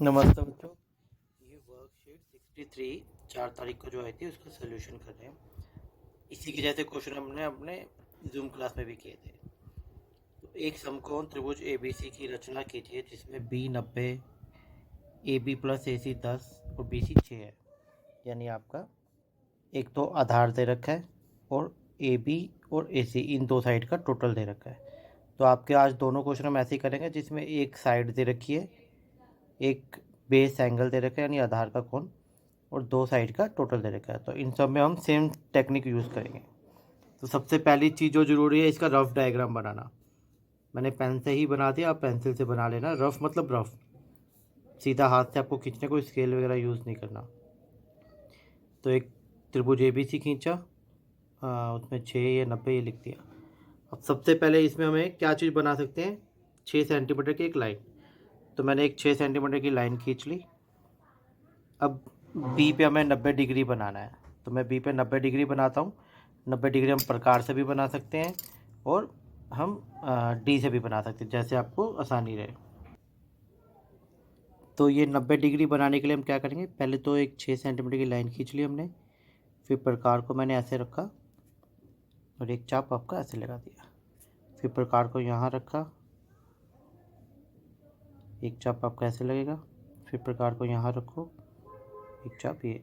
नमस्ते बच्चों। ये वर्कशीट 63 4 तारीख को जो आई थी उसका सोल्यूशन कर रहे हैं। इसी के जैसे क्वेश्चन हमने अपने जूम क्लास में भी किए थे। तो एक समकोण त्रिभुज ABC की रचना कीजिए जिसमें बी 90, AB प्लस AC 10 और BC 6 है। यानी आपका एक तो आधार दे रखा है और AB और AC इन दो साइड का टोटल दे रखा है। तो आपके आज दोनों क्वेश्चन हम ऐसे ही करेंगे जिसमें एक साइड दे रखी है, एक बेस एंगल दे रखा है यानी आधार का कोण, और दो साइड का टोटल दे रखा है। तो इन सब में हम सेम टेक्निक यूज़ करेंगे। तो सबसे पहली चीज़ जो ज़रूरी है इसका रफ डायग्राम बनाना। मैंने पेन से ही बना दिया, आप पेंसिल से बना लेना। रफ मतलब रफ, सीधा हाथ से आपको खींचने को, स्केल वगैरह यूज़ नहीं करना। तो एक त्रिभुज ABC खींचा, उसमें 6 या 90 ये लिख दिया। अब सबसे पहले इसमें हमें क्या चीज़ बना सकते हैं, 6 सेंटीमीटर की एक लाइन। तो मैंने एक 6 सेंटीमीटर की लाइन खींच ली। अब बी पे हमें 90 डिग्री बनाना है, तो मैं बी पे 90 डिग्री बनाता हूँ। 90 डिग्री हम प्रकार से भी बना सकते हैं और हम डी से भी बना सकते हैं, जैसे आपको आसानी रहे। तो ये 90 डिग्री बनाने के लिए हम क्या करेंगे, पहले तो एक 6 सेंटीमीटर की लाइन खींच ली हमने, फिर प्रकार को मैंने ऐसे रखा और एक चाप आपका ऐसे लगा दिया। फिर प्रकार को यहाँ रखा, एक चाप आपका ऐसे लगेगा। फिर प्रकार को यहाँ रखो, एक चाप ये।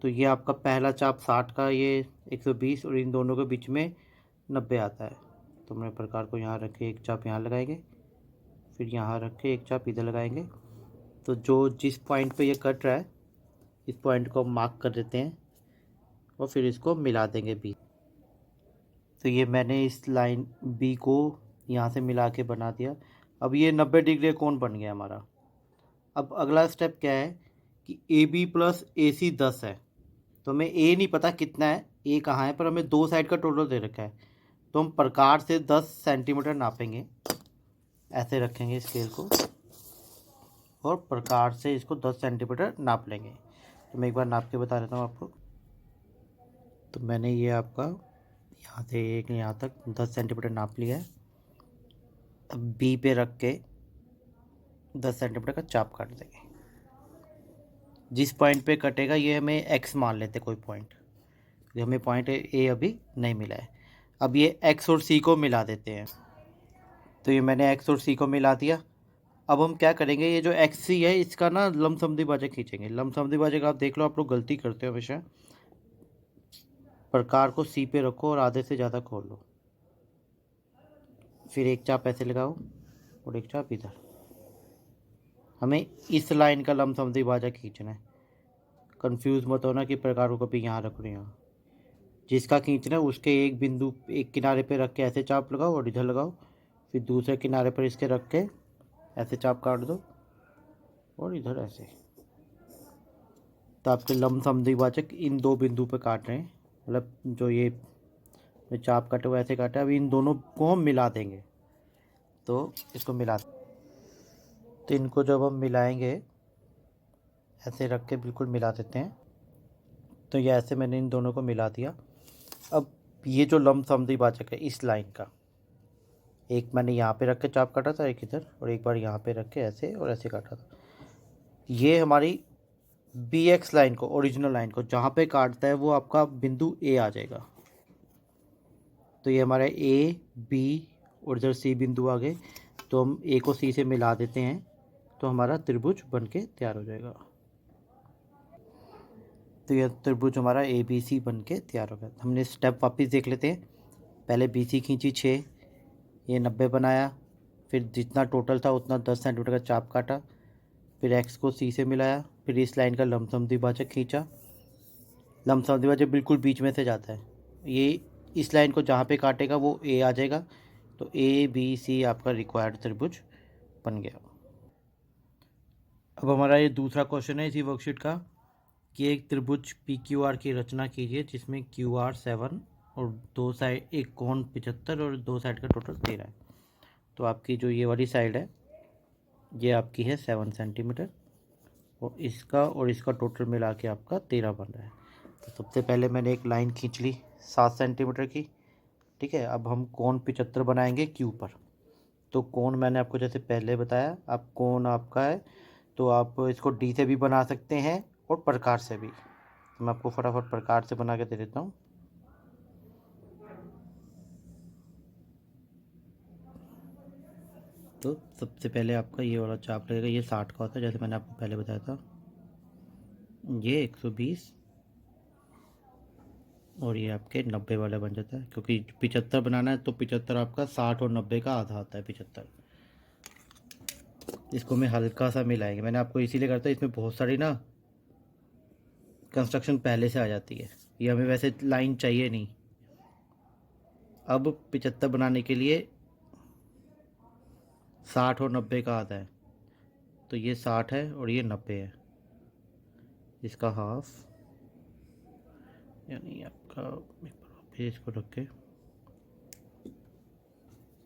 तो ये आपका पहला चाप 60 का, ये 120, और इन दोनों के बीच में 90 आता है। तो हमने प्रकार को यहाँ रखे, एक चाप यहाँ लगाएंगे, फिर यहाँ रख के एक चाप इधर लगाएंगे। तो जो जिस पॉइंट पे ये कट रहा है इस पॉइंट को मार्क कर देते हैं और फिर इसको मिला देंगे बी। तो ये मैंने इस लाइन बी को यहाँ से मिला के बना दिया। अब ये 90 डिग्री कोण बन गया हमारा। अब अगला स्टेप क्या है कि AB प्लस AC 10 है। तो हमें ए नहीं पता कितना है, ए कहाँ है, पर हमें दो साइड का टोटल दे रखा है। तो हम प्रकार से 10 सेंटीमीटर नापेंगे, ऐसे रखेंगे स्केल को और प्रकार से इसको 10 सेंटीमीटर नाप लेंगे। तो मैं एक बार नाप के बता देता हूँ आपको। तो मैंने ये आपका यहाँ से एक यहाँ तक 10 सेंटीमीटर नाप लिया है। अब बी पे रख के 10 सेंटीमीटर का चाप काट देंगे। जिस पॉइंट पे कटेगा ये हमें एक्स मान लेते कोई पॉइंट, हमें पॉइंट ए अभी नहीं मिला है। अब ये एक्स और सी को मिला देते हैं। तो ये मैंने एक्स और सी को मिला दिया। अब हम क्या करेंगे, ये जो एक्स सी है इसका ना लमसम द्विभाजक खींचेंगे। लमसम द्विभाजक आप देख लो, आप लोग गलती करते हो हमेशा। प्रकार को सी पे रखो और आधे से ज़्यादा खोल लो, फिर एक चाप ऐसे लगाओ और एक चाप इधर। हमें इस लाइन का लमसम द्विभाजक खींचना है। कंफ्यूज मत होना कि प्रकारों को भी यहाँ रख रहे हैं। जिसका खींचना है उसके एक बिंदु, एक किनारे पे रख के ऐसे चाप लगाओ और इधर लगाओ, फिर दूसरे किनारे पर इसके रख के ऐसे चाप काट दो और इधर ऐसे। तो आपके लमसम द्विभाजक इन दो बिंदु पे काट रहे हैं, मतलब जो ये चाप काटे हुए ऐसे काटे। अब इन दोनों को हम मिला देंगे। तो इसको मिला, तो इनको जब हम मिलाएंगे ऐसे रख के बिल्कुल मिला देते हैं। तो ये ऐसे मैंने इन दोनों को मिला दिया। अब ये जो लमसम द्विभाजक है इस लाइन का, एक मैंने यहाँ पे रख के चाप काटा था, एक इधर, और एक बार यहाँ पे रख के ऐसे और ऐसे काटा था। ये हमारी BX लाइन को, ओरिजिनल लाइन को जहाँ पे काटता है वो आपका बिंदु A आ जाएगा। तो ये हमारा A, B और इधर C बिंदु आ गए। तो हम A को C से मिला देते हैं, तो हमारा त्रिभुज बन के तैयार हो जाएगा। तो यह त्रिभुज हमारा ABC बन के तैयार हो गया। हमने स्टेप वापस देख लेते हैं। पहले BC खींची 6, ये 90 बनाया, फिर जितना टोटल था उतना 10 सेंटीमीटर का चाप काटा, फिर एक्स को सी से मिलाया, फिर इस लाइन का लमसम द्विभाजक खींचा। लमसम द्विभाजक बिल्कुल बीच में से जाता है, ये इस लाइन को जहाँ पे काटेगा वो ए आ जाएगा। तो ABC आपका रिक्वायर्ड त्रिभुज बन गया। अब हमारा ये दूसरा क्वेश्चन है इसी वर्कशीट का कि एक त्रिभुज PQR की रचना कीजिए जिसमें QR 7 और दो साइड, एक कोण 75 और दो साइड का टोटल 13 है। तो आपकी जो ये वाली साइड है ये आपकी है 7 सेंटीमीटर और इसका टोटल मिला के आपका 13 बन रहा है। तो सबसे पहले मैंने एक लाइन खींच ली 7 सेंटीमीटर की, ठीक है। अब हम कोण 75 बनाएंगे Q पर। तो कोण मैंने आपको जैसे पहले बताया, आप कोण आपका है तो आप इसको डी से भी बना सकते हैं और प्रकार से भी। तो मैं आपको फटाफट प्रकार से बना के दे देता हूँ। तो सबसे पहले आपका ये वाला चाप लगेगा, ये 60 का होता है जैसे मैंने आपको पहले बताया था। ये 120 और ये आपके 90 वाला बन जाता है, क्योंकि 75 बनाना है तो 75 आपका 60 और 90 का आधा आता है 75। इसको मैं हल्का सा मिलाएंगे, मैंने आपको इसीलिए करता है, इसमें बहुत सारी ना कंस्ट्रक्शन पहले से आ जाती है, ये हमें वैसे लाइन चाहिए नहीं। अब 75 बनाने के लिए 60 और 90 का आता है, तो ये 60 है और ये 90 है, इसका हाफ, यानी आपका फिर इसको रख के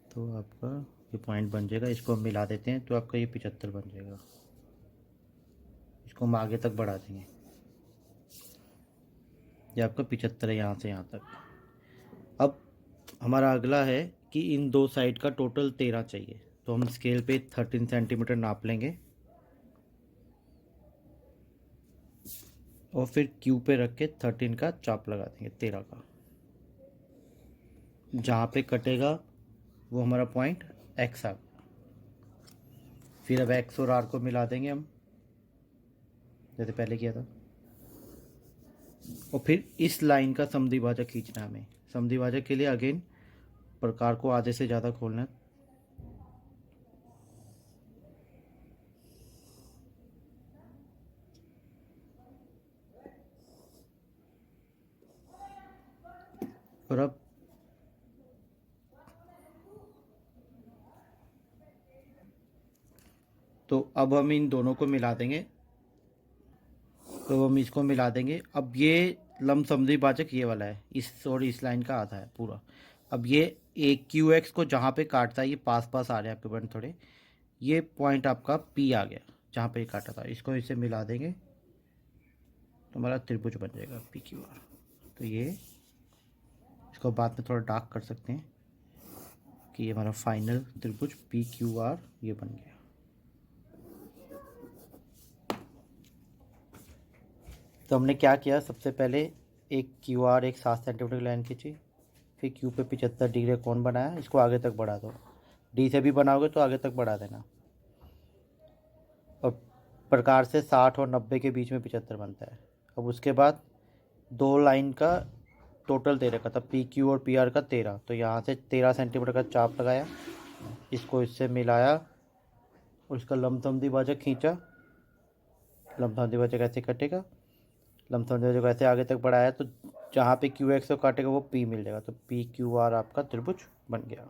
तो आपका ये पॉइंट बन जाएगा। इसको हम मिला देते हैं तो आपका ये 75 बन जाएगा। इसको हम आगे तक बढ़ा देंगे, ये आपका 75 है यहाँ से यहाँ तक। अब हमारा अगला है कि इन दो साइड का टोटल 13 चाहिए, तो हम स्केल पे 13 सेंटीमीटर नाप लेंगे और फिर क्यू पे रख के 13 का चाप लगा देंगे 13 का। जहाँ पे कटेगा वो हमारा पॉइंट एक्स आ गया। फिर अब एक्स और आर को मिला देंगे हम जैसे पहले किया था, और फिर इस लाइन का समद्विभाजक खींचना है हमें। समद्विभाजक के लिए अगेन प्रकार को आधे से ज़्यादा खोलना है, और अब हम इन दोनों को मिला देंगे, तो हम इसको मिला देंगे। अब ये लंबसमद्विभाजक ये वाला है, इस और इस लाइन का आधा है पूरा। अब ये एक क्यू एक्स को जहाँ पे काटता है, ये पास पास आ रहे हैं आपके पॉइंट थोड़े, ये पॉइंट आपका पी आ गया जहाँ पे काटा था, इसको इसे मिला देंगे तो हमारा त्रिभुज बन जाएगा पी क्यू आर। तो ये इसको बाद में थोड़ा डार्क कर सकते हैं कि ये हमारा फाइनल त्रिभुज पी क्यू आर ये बन गया। तो हमने क्या किया, सबसे पहले एक क्यू आर एक 7 सेंटीमीटर की लाइन खींची, फिर क्यू पे 75 डिग्री कोण बनाया, इसको आगे तक बढ़ा दो। डी से भी बनाओगे तो आगे तक बढ़ा देना। और प्रकार से 60 और 90 के बीच में 75 बनता है। अब उसके बाद दो लाइन का टोटल दे रखा था पी क्यू और पी आर का 13, तो यहाँ से 13 सेंटीमीटर का चाप लगाया, इसको इससे मिलाया और इसका लंबसमद्विभाजक खींचा। लंबसमद्विभाजक ऐसे कटेगा, लंबसमद्विभाजक ऐसे आगे तक बढ़ाया तो जहाँ पे क्यू एक्स को काटेगा वो पी मिल जाएगा, तो पी क्यू आर आपका त्रिभुज बन गया।